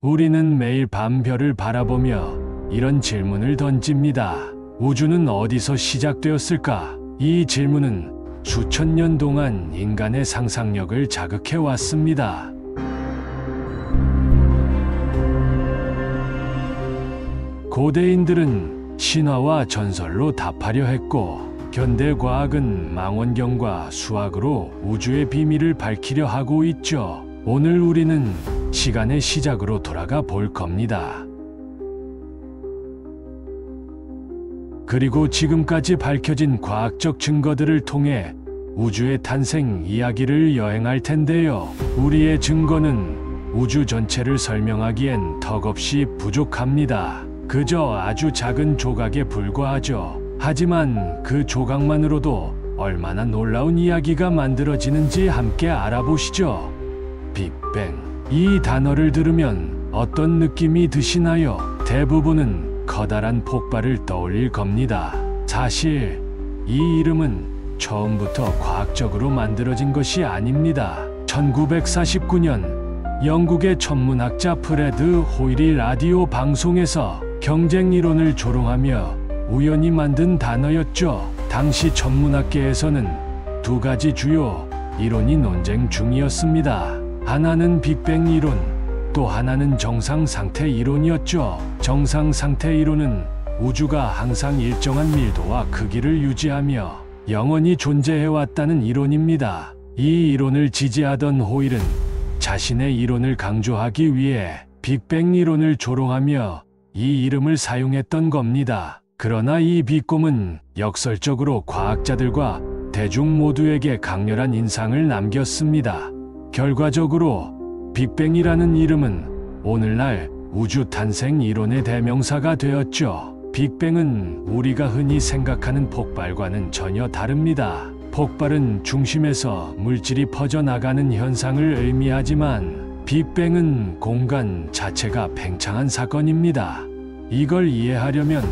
우리는 매일 밤 별을 바라보며 이런 질문을 던집니다. 우주는 어디서 시작되었을까? 이 질문은 수천 년 동안 인간의 상상력을 자극해 왔습니다. 고대인들은 신화와 전설로 답하려 했고, 현대 과학은 망원경과 수학으로 우주의 비밀을 밝히려 하고 있죠. 오늘 우리는 시간의 시작으로 돌아가 볼 겁니다. 그리고 지금까지 밝혀진 과학적 증거들을 통해 우주의 탄생 이야기를 여행할 텐데요. 우리의 증거는 우주 전체를 설명하기엔 턱없이 부족합니다. 그저 아주 작은 조각에 불과하죠. 하지만 그 조각만으로도 얼마나 놀라운 이야기가 만들어지는지 함께 알아보시죠. 빅뱅. 이 단어를 들으면 어떤 느낌이 드시나요? 대부분은 커다란 폭발을 떠올릴 겁니다. 사실 이 이름은 처음부터 과학적으로 만들어진 것이 아닙니다. 1949년 영국의 천문학자 프레드 호일이 라디오 방송에서 경쟁 이론을 조롱하며 우연히 만든 단어였죠. 당시 천문학계에서는 두 가지 주요 이론이 논쟁 중이었습니다. 하나는 빅뱅 이론, 또 하나는 정상상태 이론이었죠. 정상상태 이론은 우주가 항상 일정한 밀도와 크기를 유지하며 영원히 존재해왔다는 이론입니다. 이 이론을 지지하던 호일은 자신의 이론을 강조하기 위해 빅뱅 이론을 조롱하며 이 이름을 사용했던 겁니다. 그러나 이 비꼼은 역설적으로 과학자들과 대중 모두에게 강렬한 인상을 남겼습니다. 결과적으로 빅뱅이라는 이름은 오늘날 우주 탄생 이론의 대명사가 되었죠. 빅뱅은 우리가 흔히 생각하는 폭발과는 전혀 다릅니다. 폭발은 중심에서 물질이 퍼져나가는 현상을 의미하지만 빅뱅은 공간 자체가 팽창한 사건입니다. 이걸 이해하려면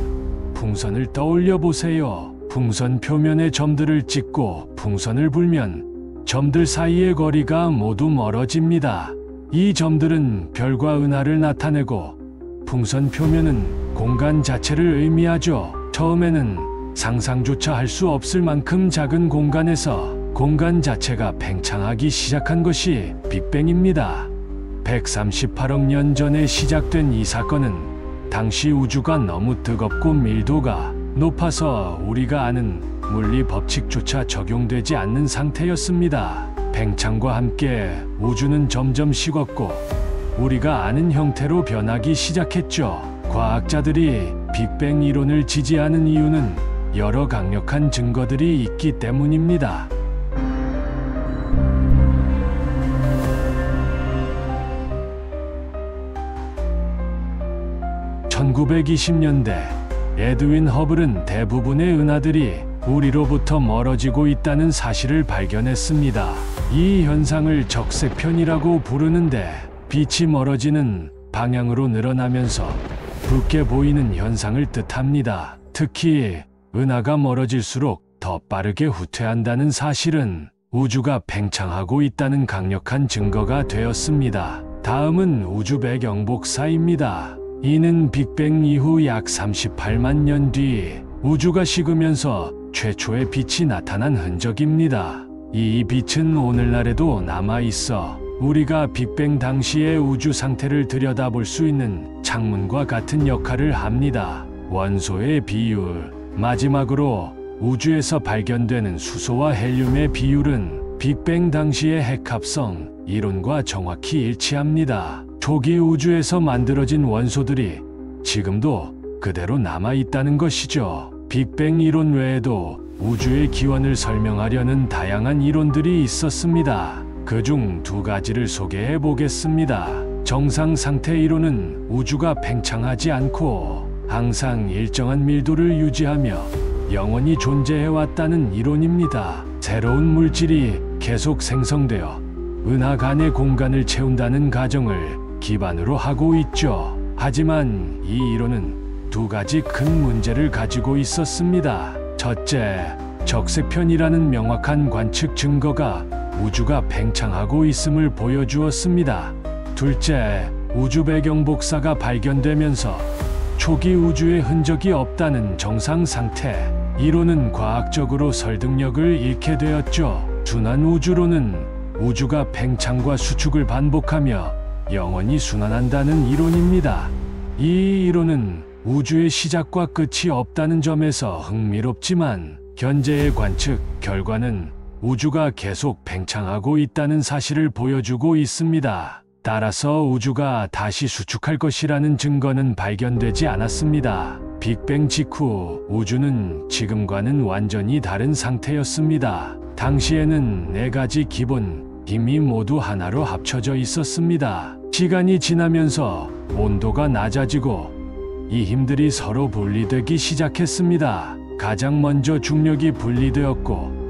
풍선을 떠올려 보세요. 풍선 표면에 점들을 찍고 풍선을 불면 점들 사이의 거리가 모두 멀어집니다. 이 점들은 별과 은하를 나타내고 풍선 표면은 공간 자체를 의미하죠. 처음에는 상상조차 할 수 없을 만큼 작은 공간에서 공간 자체가 팽창하기 시작한 것이 빅뱅입니다. 138억 년 전에 시작된 이 사건은 당시 우주가 너무 뜨겁고 밀도가 높아서 우리가 아는 물리 법칙조차 적용되지 않는 상태였습니다. 팽창과 함께 우주는 점점 식었고 우리가 아는 형태로 변하기 시작했죠. 과학자들이 빅뱅 이론을 지지하는 이유는 여러 강력한 증거들이 있기 때문입니다. 1920년대 에드윈 허블은 대부분의 은하들이 우리로부터 멀어지고 있다는 사실을 발견했습니다. 이 현상을 적색편이라고 부르는데 빛이 멀어지는 방향으로 늘어나면서 붉게 보이는 현상을 뜻합니다. 특히 은하가 멀어질수록 더 빠르게 후퇴한다는 사실은 우주가 팽창하고 있다는 강력한 증거가 되었습니다. 다음은 우주 배경 복사입니다. 이는 빅뱅 이후 약 38만 년 뒤 우주가 식으면서 최초의 빛이 나타난 흔적입니다. 이 빛은 오늘날에도 남아있어 우리가 빅뱅 당시의 우주 상태를 들여다볼 수 있는 창문과 같은 역할을 합니다. 원소의 비율, 마지막으로 우주에서 발견되는 수소와 헬륨의 비율은 빅뱅 당시의 핵합성 이론과 정확히 일치합니다. 초기 우주에서 만들어진 원소들이 지금도 그대로 남아있다는 것이죠. 빅뱅 이론 외에도 우주의 기원을 설명하려는 다양한 이론들이 있었습니다. 그중 두 가지를 소개해 보겠습니다. 정상상태 이론은 우주가 팽창하지 않고 항상 일정한 밀도를 유지하며 영원히 존재해왔다는 이론입니다. 새로운 물질이 계속 생성되어 은하 간의 공간을 채운다는 가정을 기반으로 하고 있죠. 하지만 이 이론은 두 가지 큰 문제를 가지고 있었습니다. 첫째, 적색편이라는 명확한 관측 증거가 우주가 팽창하고 있음을 보여주었습니다. 둘째, 우주 배경 복사가 발견되면서 초기 우주의 흔적이 없다는 정상 상태. 이론은 과학적으로 설득력을 잃게 되었죠. 순환 우주론은 우주가 팽창과 수축을 반복하며 영원히 순환한다는 이론입니다. 이 이론은 우주의 시작과 끝이 없다는 점에서 흥미롭지만 현재의 관측 결과는 우주가 계속 팽창하고 있다는 사실을 보여주고 있습니다. 따라서 우주가 다시 수축할 것이라는 증거는 발견되지 않았습니다. 빅뱅 직후 우주는 지금과는 완전히 다른 상태였습니다. 당시에는 4가지 기본 힘이 모두 하나로 합쳐져 있었습니다. 시간이 지나면서 온도가 낮아지고 이 힘들이 서로 분리되기 시작했습니다. 가장 먼저 중력이 분리되었고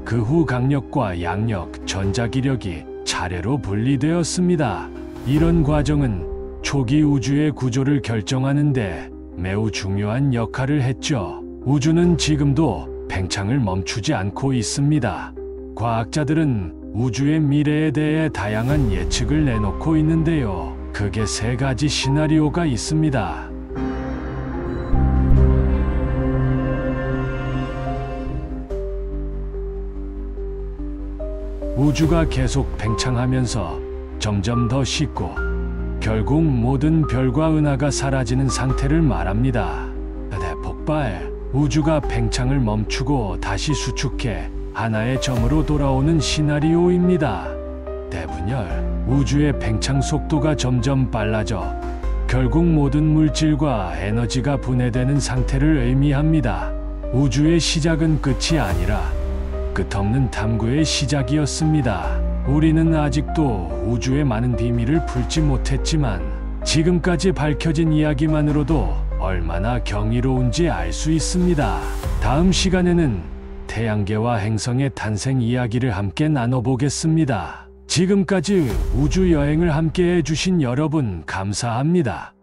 그 후 강력과 양력, 전자기력이 차례로 분리되었습니다. 이런 과정은 초기 우주의 구조를 결정하는데 매우 중요한 역할을 했죠. 우주는 지금도 팽창을 멈추지 않고 있습니다. 과학자들은 우주의 미래에 대해 다양한 예측을 내놓고 있는데요. 크게 3가지 시나리오가 있습니다. 우주가 계속 팽창하면서 점점 더 식고 결국 모든 별과 은하가 사라지는 상태를 말합니다. 대폭발, 우주가 팽창을 멈추고 다시 수축해 하나의 점으로 돌아오는 시나리오입니다. 대분열, 우주의 팽창 속도가 점점 빨라져 결국 모든 물질과 에너지가 분해되는 상태를 의미합니다. 우주의 시작은 끝이 아니라 끝없는 탐구의 시작이었습니다. 우리는 아직도 우주의 많은 비밀을 풀지 못했지만 지금까지 밝혀진 이야기만으로도 얼마나 경이로운지 알 수 있습니다. 다음 시간에는 태양계와 행성의 탄생 이야기를 함께 나눠보겠습니다. 지금까지 우주 여행을 함께 해주신 여러분 감사합니다.